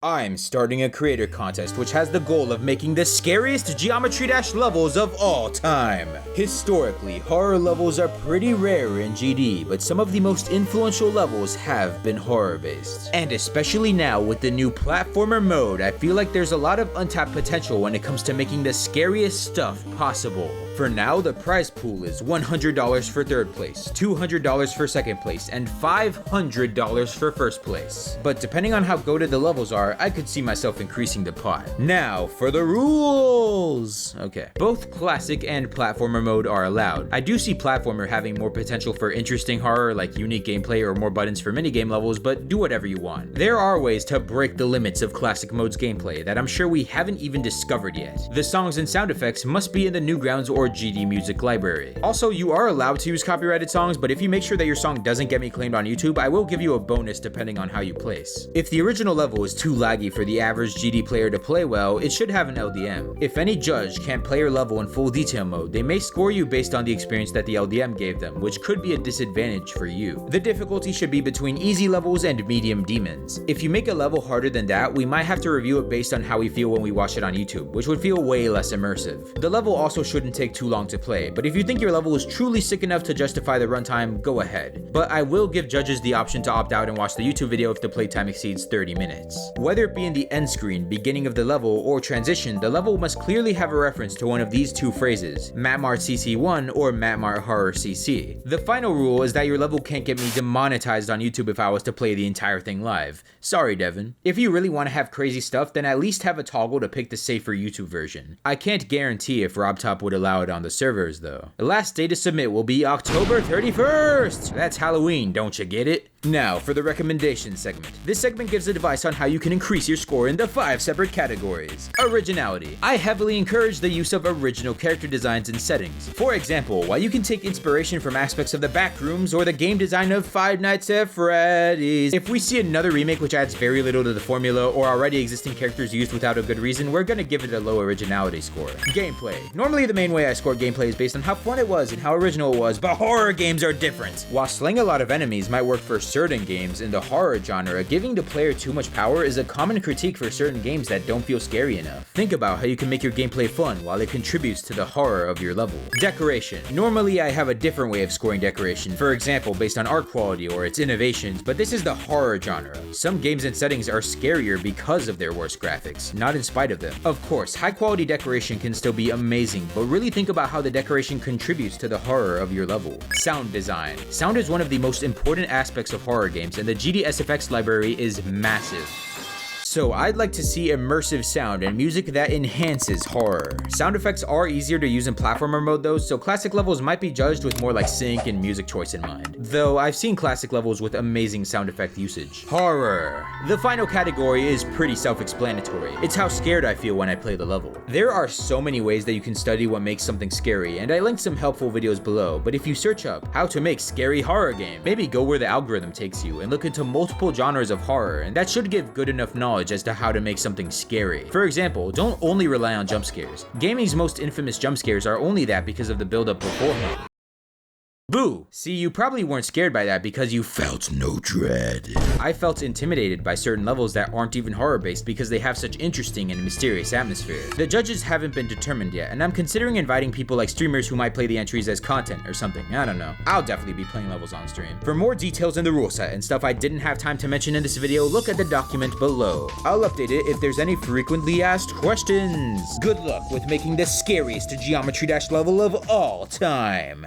I'm starting a creator contest which has the goal of making the scariest Geometry Dash levels of all time. Historically, horror levels are pretty rare in GD, but some of the most influential levels have been horror based. And especially now with the new platformer mode, I feel like there's a lot of untapped potential when it comes to making the scariest stuff possible. For now, the prize pool is $100 for third place, $200 for second place, and $500 for first place. But depending on how goated the levels are, I could see myself increasing the pot. Now for the rules! Okay, both classic and platformer mode are allowed. I do see platformer having more potential for interesting horror like unique gameplay or more buttons for minigame levels, but do whatever you want. There are ways to break the limits of classic mode's gameplay that I'm sure we haven't even discovered yet. The songs and sound effects must be in the Newgrounds or GD music library. Also, you are allowed to use copyrighted songs, but if you make sure that your song doesn't get me claimed on YouTube, I will give you a bonus depending on how you place. If the original level is too laggy for the average GD player to play well, it should have an LDM. If any judge can't play your level in full detail mode, they may score you based on the experience that the LDM gave them, which could be a disadvantage for you. The difficulty should be between easy levels and medium demons. If you make a level harder than that, we might have to review it based on how we feel when we watch it on YouTube, which would feel way less immersive. The level also shouldn't take too long to play, but if you think your level is truly sick enough to justify the runtime, go ahead. But I will give judges the option to opt out and watch the YouTube video if the playtime exceeds 30 minutes. Whether it be in the end screen, beginning of the level, or transition, the level must clearly have a reference to one of these two phrases, MatMart CC1 or MatMart Horror CC. The final rule is that your level can't get me demonetized on YouTube if I was to play the entire thing live. Sorry, Devin. If you really want to have crazy stuff, then at least have a toggle to pick the safer YouTube version. I can't guarantee if RobTop would allow it on the servers though. The last day to submit will be October 31st! That's Halloween, don't you get it? Now, for the recommendation segment. This segment gives advice on how you can increase your score into 5 separate categories. Originality. I heavily encourage the use of original character designs and settings. For example, while you can take inspiration from aspects of the Backrooms or the game design of Five Nights at Freddy's, if we see another remake which adds very little to the formula or already existing characters used without a good reason, we're gonna give it a low originality score. Gameplay. Normally the main way I score gameplay is based on how fun it was and how original it was, but horror games are different. While slaying a lot of enemies might work for certain games in the horror genre, giving the player too much power is a common critique for certain games that don't feel scary enough. Think about how you can make your gameplay fun while it contributes to the horror of your level. Decoration. Normally I have a different way of scoring decoration, for example based on art quality or its innovations, but this is the horror genre. Some games and settings are scarier because of their worst graphics, not in spite of them. Of course, high quality decoration can still be amazing, but really think about how the decoration contributes to the horror of your level. Sound design. Sound is one of the most important aspects of horror games, and the GD SFX library is massive. So I'd like to see immersive sound and music that enhances horror. Sound effects are easier to use in platformer mode though, so classic levels might be judged with more like sync and music choice in mind. Though I've seen classic levels with amazing sound effect usage. Horror. The final category is pretty self-explanatory. It's how scared I feel when I play the level. There are so many ways that you can study what makes something scary, and I linked some helpful videos below, but if you search up how to make scary horror game, maybe go where the algorithm takes you and look into multiple genres of horror, and that should give good enough knowledge as to how to make something scary. For example, don't only rely on jump scares. Gaming's most infamous jump scares are only that because of the build-up beforehand. Boo! See, you probably weren't scared by that because you felt no dread. I felt intimidated by certain levels that aren't even horror-based because they have such interesting and mysterious atmosphere. The judges haven't been determined yet, and I'm considering inviting people like streamers who might play the entries as content or something. I don't know. I'll definitely be playing levels on stream. For more details in the rule set and stuff I didn't have time to mention in this video, look at the document below. I'll update it if there's any frequently asked questions. Good luck with making the scariest Geometry Dash level of all time.